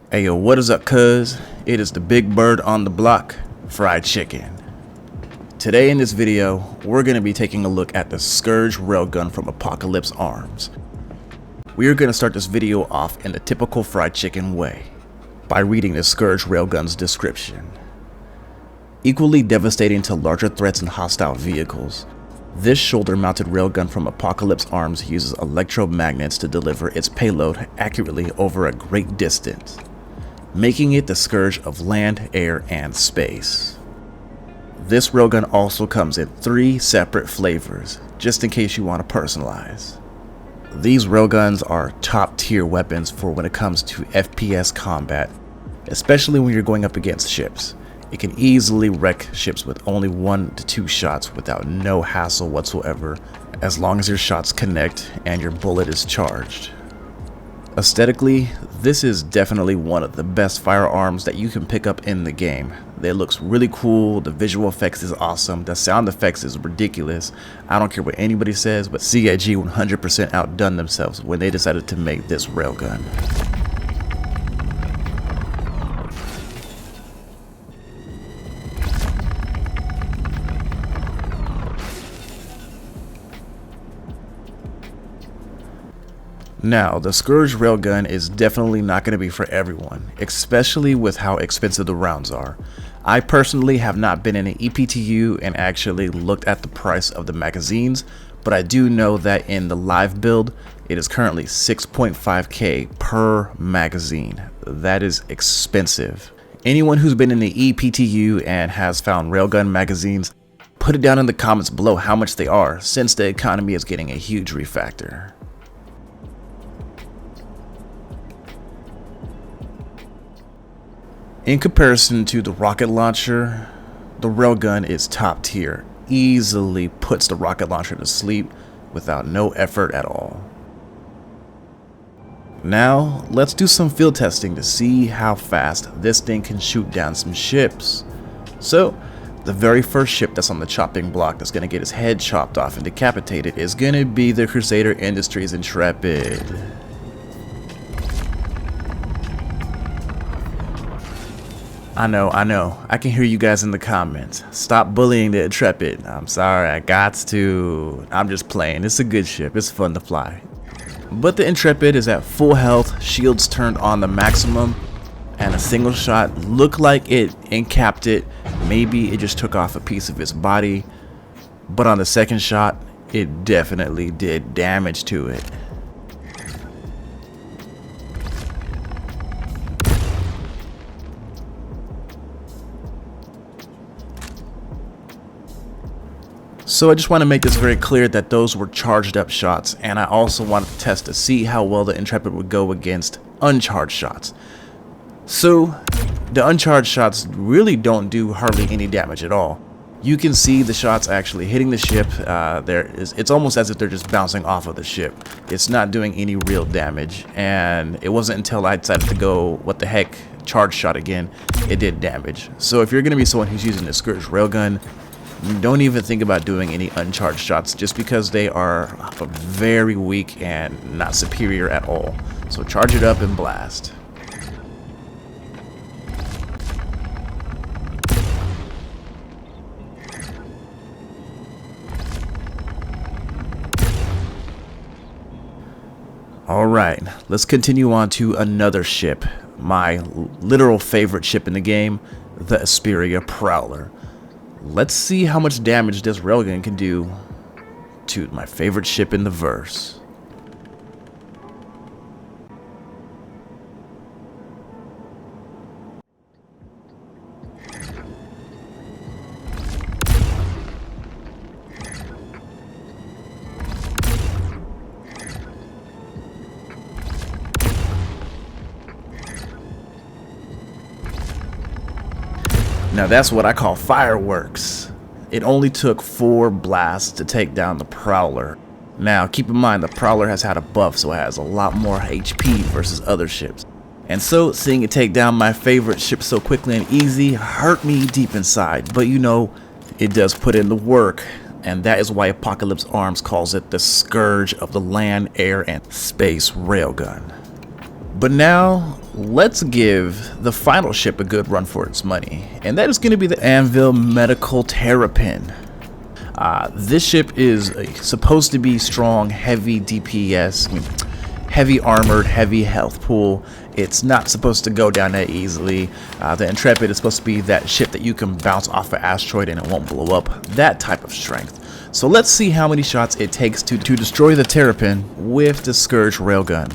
Hey yo, what is up cuz? It is the big bird on the block, fried chicken. Today in this video, we're going to be taking a look at the Scourge Railgun from Apocalypse Arms. We are going to start this video off in the typical fried chicken way, by reading the Scourge Railgun's description. Equally devastating to larger threats and hostile vehicles, this shoulder-mounted railgun from Apocalypse Arms uses electromagnets to deliver its payload accurately over a great distance, making it the scourge of land, air, and space. This railgun also comes in 3 separate flavors, just in case you want to personalize. These railguns are top-tier weapons for when it comes to FPS combat, especially when you're going up against ships. It can easily wreck ships with only 1 to 2 shots without no hassle whatsoever, as long as your shots connect and your bullet is charged. Aesthetically, this is definitely one of the best firearms that you can pick up in the game. It looks really cool, the visual effects is awesome, the sound effects is ridiculous. I don't care what anybody says, but CIG 100% outdone themselves when they decided to make this railgun. Now, the Scourge Railgun is definitely not going to be for everyone, especially with how expensive the rounds are. I personally have not been in an EPTU and actually looked at the price of the magazines, but I do know that in the live build, it is currently 6.5k per magazine. That is expensive. Anyone who's been in the EPTU and has found railgun magazines, put it down in the comments below how much they are, since the economy is getting a huge refactor. In comparison to the rocket launcher, the railgun is top tier, easily puts the rocket launcher to sleep without no effort at all. Now, let's do some field testing to see how fast this thing can shoot down some ships. So, the very first ship that's on the chopping block that's going to get its head chopped off and decapitated is going to be the Crusader Industries Intrepid. I know, I can hear you guys in the comments. Stop bullying the Intrepid. I'm sorry, I got to. I'm just playing. It's a good ship, it's fun to fly. But the Intrepid is at full health, shields turned on the maximum, and a single shot looked like it encapped it. Maybe it just took off a piece of its body, but on the second shot, it definitely did damage to it. So I just want to make this very clear that those were charged up shots, and I also wanted to test to see how well the Intrepid would go against uncharged shots. So the uncharged shots really don't do hardly any damage at all. You can see the shots actually hitting the ship. It's almost as if they're just bouncing off of the ship. It's not doing any real damage, and it wasn't until I decided to go, what the heck, charge shot again, it did damage. So if you're going to be someone who's using the Scourge Railgun, don't even think about doing any uncharged shots, just because they are very weak and not superior at all. So charge it up and blast. Alright, let's continue on to another ship, my literal favorite ship in the game, the Asperia Prowler. Let's see how much damage this railgun can do to my favorite ship in the verse. Now that's what I call fireworks. It only took 4 blasts to take down the Prowler. Now keep in mind the Prowler has had a buff, so it has a lot more HP versus other ships. And so seeing it take down my favorite ship so quickly and easy hurt me deep inside, but you know, it does put in the work. And that is why Apocalypse Arms calls it the Scourge of the Land, Air, and Space Railgun. But now, let's give the final ship a good run for its money, and that is going to be the Anvil Medical Terrapin. This ship is supposed to be strong, heavy DPS, heavy armored, heavy health pool. It's not supposed to go down that easily. The Intrepid is supposed to be that ship that you can bounce off an asteroid and it won't blow up. That type of strength. So let's see how many shots it takes to destroy the Terrapin with the Scourge Railgun.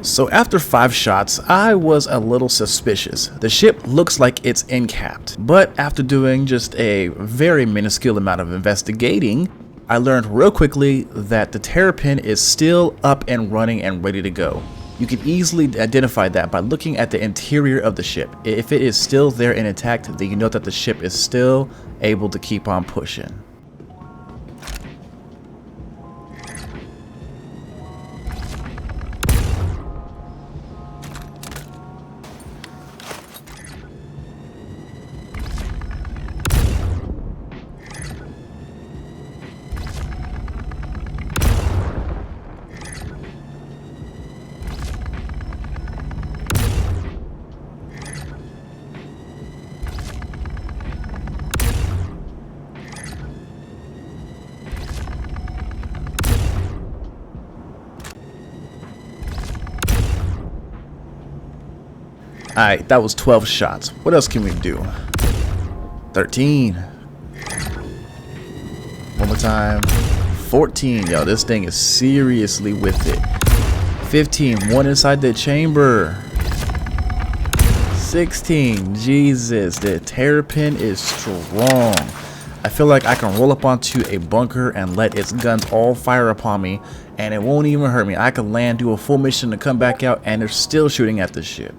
So after 5 shots, I was a little suspicious. The ship looks like it's incapped, but after doing just a very minuscule amount of investigating, I learned real quickly that the Terrapin is still up and running and ready to go. You can easily identify that by looking at the interior of the ship. If it is still there and intact, then you know that the ship is still able to keep on pushing. Alright, that was 12 shots. What else can we do? 13. One more time. 14. Yo, this thing is seriously with it. 15. One inside the chamber. 16. Jesus, the Terrapin is strong. I feel like I can roll up onto a bunker and let its guns all fire upon me, and it won't even hurt me. I can land, do a full mission to come back out, and they're still shooting at the ship.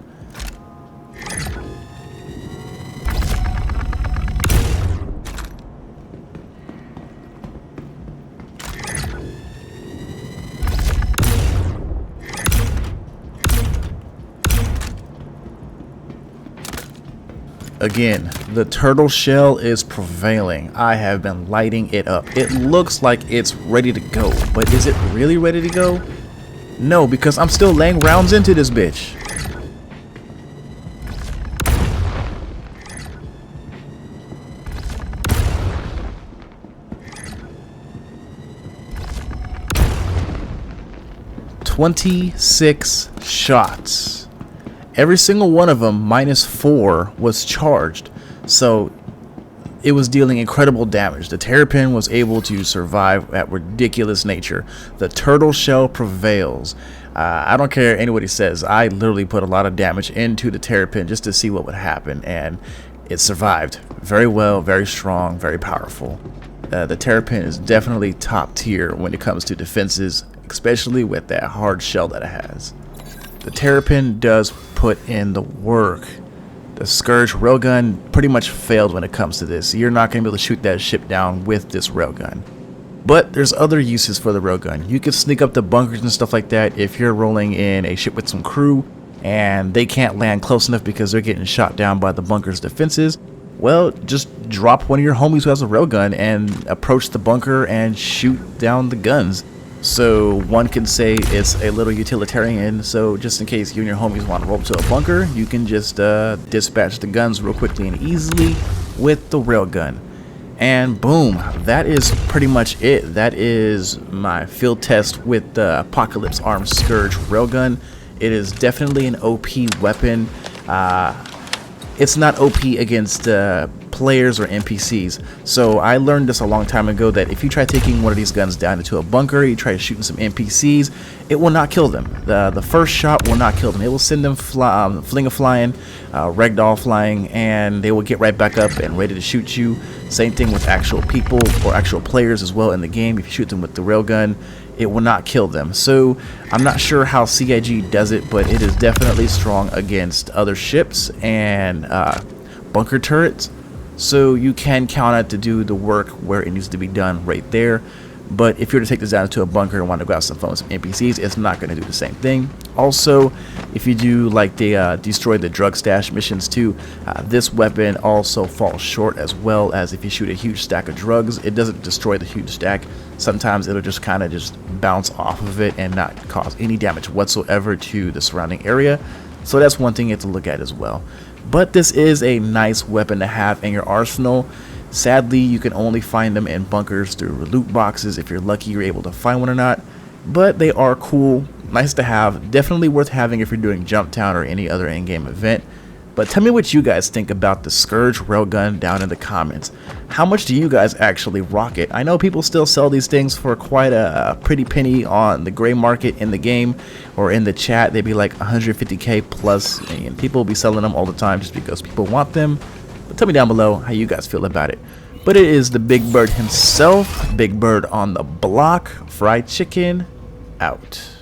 Again, the turtle shell is prevailing. I have been lighting it up. It looks like it's ready to go, but is it really ready to go? No, because I'm still laying rounds into this bitch. "26 shots. Every single one of them, -4, was charged, so it was dealing incredible damage. The Terrapin was able to survive at ridiculous nature. The turtle shell prevails. I don't care anybody says. I literally put a lot of damage into the Terrapin just to see what would happen, and it survived very well, very strong, very powerful. The Terrapin is definitely top tier when it comes to defenses, especially with that hard shell that it has. The Terrapin does put in the work. The Scourge Railgun pretty much failed when it comes to this. You're not going to be able to shoot that ship down with this railgun. But there's other uses for the railgun. You can sneak up the bunkers and stuff like that if you're rolling in a ship with some crew and they can't land close enough because they're getting shot down by the bunker's defenses. Well, just drop one of your homies who has a railgun and approach the bunker and shoot down the guns. So one can say it's a little utilitarian, so just in case you and your homies want to roll to a bunker, you can just dispatch the guns real quickly and easily with the railgun. And boom, that is pretty much it. That is my field test with the Apocalypse Arms Scourge Railgun. It is definitely an OP weapon. It's not OP against players or NPCs. So I learned this a long time ago, that if you try taking one of these guns down into a bunker, you try shooting some NPCs, it will not kill them. The first shot will not kill them. It will send them fling-a-flying, ragdoll flying, and they will get right back up and ready to shoot you. Same thing with actual people or actual players as well in the game. If you shoot them with the railgun, it will not kill them. So I'm not sure how CIG does it, but it is definitely strong against other ships and bunker turrets. So you can count on it to do the work where it needs to be done right there. But if you were to take this down to a bunker and want to go out some fun with some NPCs, it's not going to do the same thing. Also, if you do like the destroy the drug stash missions too, this weapon also falls short, as well as if you shoot a huge stack of drugs, it doesn't destroy the huge stack. Sometimes it'll just kind of just bounce off of it and not cause any damage whatsoever to the surrounding area. So that's one thing you have to look at as well. But this is a nice weapon to have in your arsenal. Sadly, you can only find them in bunkers through loot boxes. If you're lucky, you're able to find one or not. But they are cool, nice to have, definitely worth having if you're doing Jump Town or any other in-game event. But tell me what you guys think about the Scourge Railgun down in the comments. How much do you guys actually rock it? I know people still sell these things for quite a pretty penny on the gray market in the game or in the chat. They'd be like 150k plus, and people will be selling them all the time just because people want them. But tell me down below how you guys feel about it. But it is the Big Bird himself, Big Bird on the block. Fried chicken out.